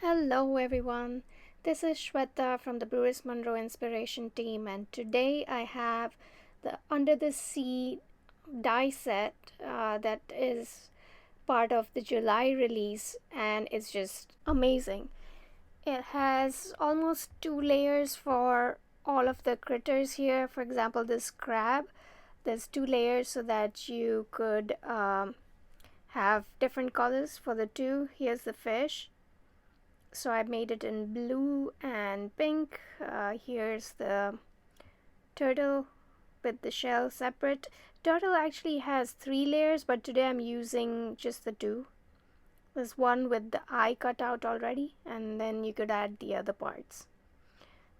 Hello everyone, this is Sweta from the Brutus Monroe Inspiration Team, and today I have the Under the Sea die set that is part of the July release, and it's just amazing. It has almost 2 layers for all of the critters here. For example, this crab, there's 2 layers so that you could have different colors for the two. Here's the fish, so I made it in blue and pink. Here's the turtle with the shell separate. Turtle actually has 3 layers, but today I'm using just the two. There's one with the eye cut out already, and then you could add the other parts.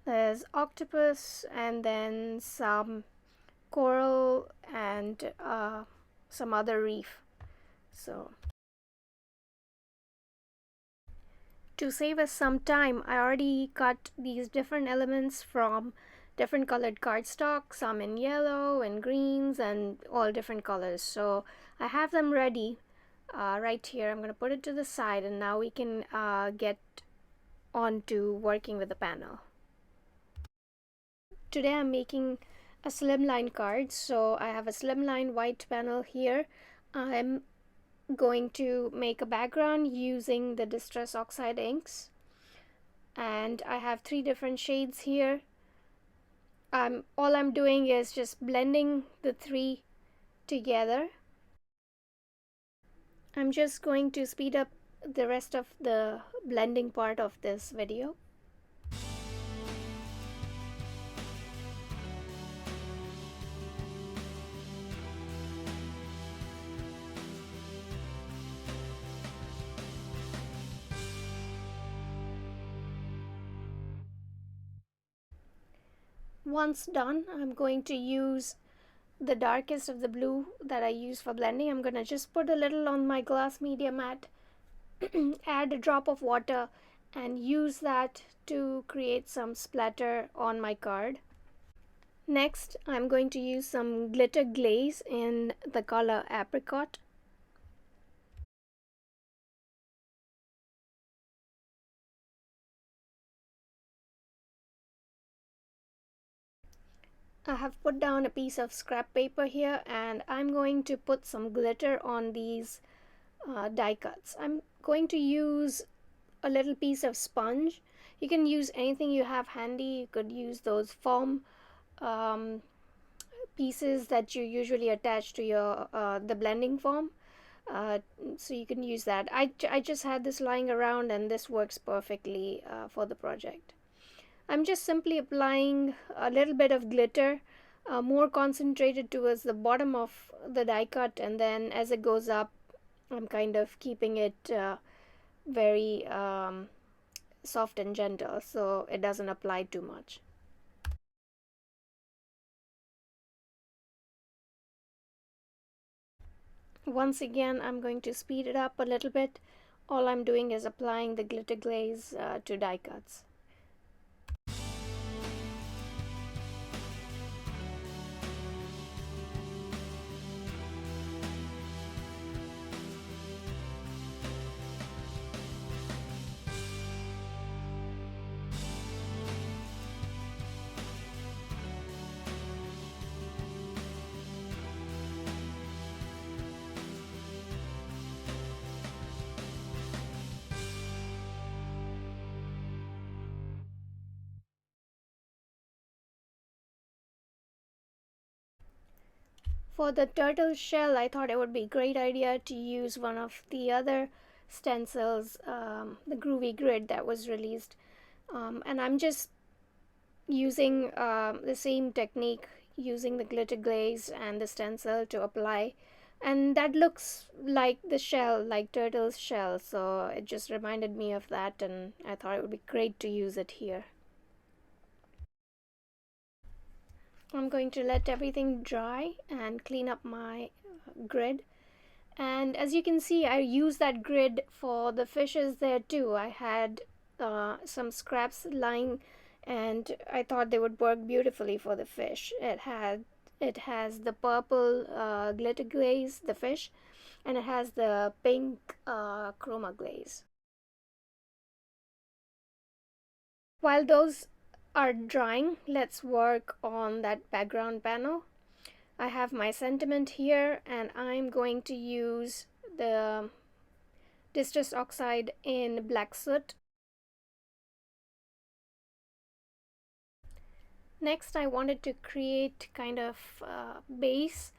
There's octopus, and then some coral and some other reef. So to save us some time, I already cut these different elements from different colored cardstock, some in yellow and greens and all different colors. So I have them ready right here. I'm going to put it to the side, and now we can get on to working with the panel. Today I'm making a slimline card, so I have a slimline white panel here. I'm going to make a background using the Distress Oxide inks, and I have 3 different shades here. All I'm doing is just blending the 3 together. I'm just going to speed up the rest of the blending part of this video. Once done, I'm going to use the darkest of the blue that I use for blending. I'm going to just put a little on my glass media mat, add a drop of water, and use that to create some splatter on my card. Next, I'm going to use some glitter glaze in the color apricot. I have put down a piece of scrap paper here, and I'm going to put some glitter on these die cuts. I'm going to use a little piece of sponge. You can use anything you have handy. You could use those foam pieces that you usually attach to your the blending foam. So you can use that. I just had this lying around, and this works perfectly for the project. I'm just simply applying a little bit of glitter, more concentrated towards the bottom of the die cut, and then as it goes up, I'm kind of keeping it very soft and gentle so it doesn't apply too much. Once again, I'm going to speed it up a little bit. All I'm doing is applying the glitter glaze to die cuts. For the turtle shell, I thought it would be a great idea to use one of the other stencils, the Groovy Grid that was released. And I'm just using the same technique, using the glitter glaze and the stencil to apply. And that looks like the shell, like turtle's shell, so it just reminded me of that, and I thought it would be great to use it here. I'm going to let everything dry and clean up my grid. And as you can see, I use that grid for the fishes there too. I had some scraps lying, and I thought they would work beautifully for the fish. It has the purple glitter glaze, the fish, and it has the pink chroma glaze. While those are drying, let's work on that background panel. I have my sentiment here, and I'm going to use the distress oxide in black soot. Next, I wanted to create kind of base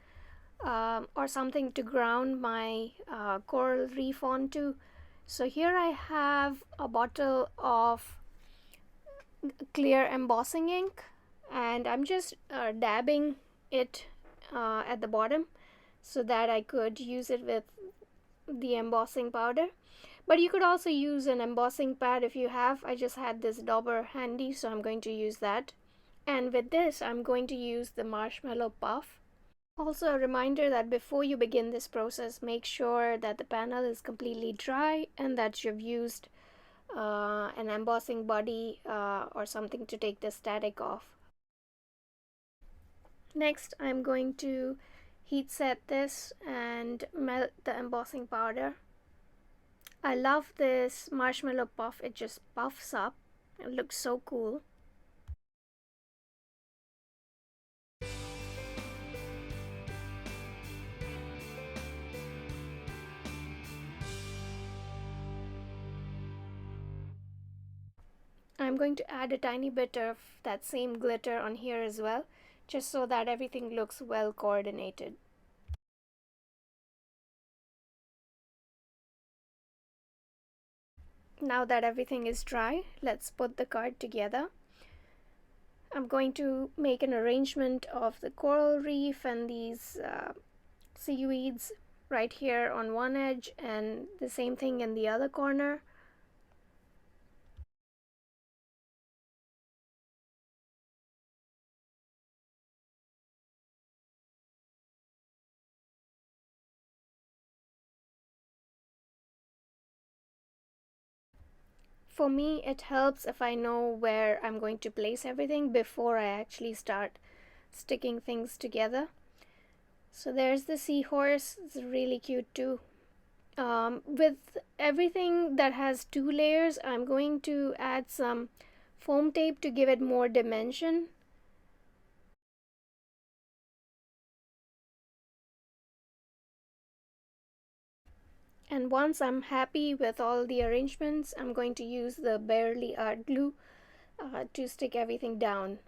or something to ground my coral reef onto. So here I have a bottle of clear embossing ink, and I'm just dabbing it at the bottom so that I could use it with the embossing powder. But you could also use an embossing pad if you have. I just had this dauber handy, so I'm going to use that. And with this, I'm going to use the marshmallow puff. Also, a reminder that before you begin this process, make sure that the panel is completely dry and that you've used an embossing body or something to take the static off. Next, I'm going to heat set this and melt the embossing powder. I love this marshmallow puff. It just puffs up. It looks so cool. I'm going to add a tiny bit of that same glitter on here as well, just so that everything looks well coordinated. Now that everything is dry, let's put the card together. I'm going to make an arrangement of the coral reef and these seaweeds right here on one edge, and the same thing in the other corner. For me, it helps if I know where I'm going to place everything before I actually start sticking things together. So there's the seahorse. It's really cute too. With everything that has 2 layers, I'm going to add some foam tape to give it more dimension. And once I'm happy with all the arrangements, I'm going to use the Barely Art glue to stick everything down.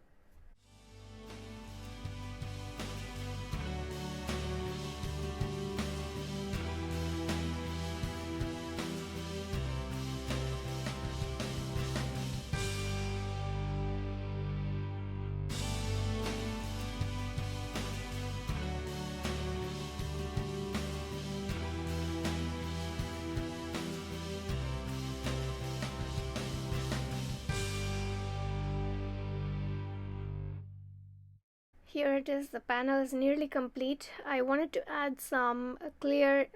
Here it is, the panel is nearly complete. I wanted to add some clear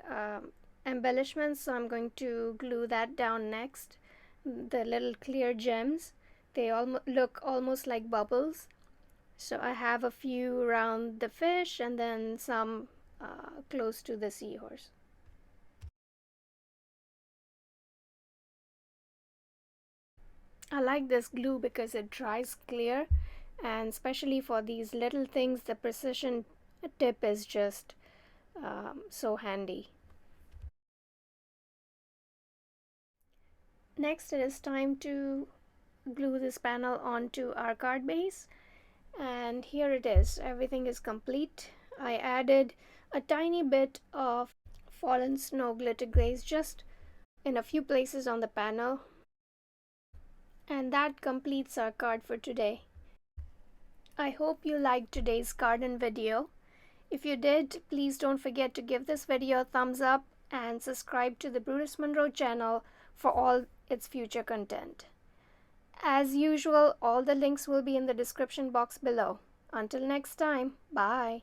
embellishments, so I'm going to glue that down next. The little clear gems, they look almost like bubbles. So I have a few around the fish and then some close to the seahorse. I like this glue because it dries clear, and especially for these little things, the precision tip is just so handy. Next, it is time to glue this panel onto our card base, and here it is. Everything is complete. I added a tiny bit of fallen snow glitter glaze just in a few places on the panel, and that completes our card for today. I hope you liked today's card and video. If you did, please don't forget to give this video a thumbs up and subscribe to the Brutus Monroe channel for all its future content. As usual, all the links will be in the description box below. Until next time, bye.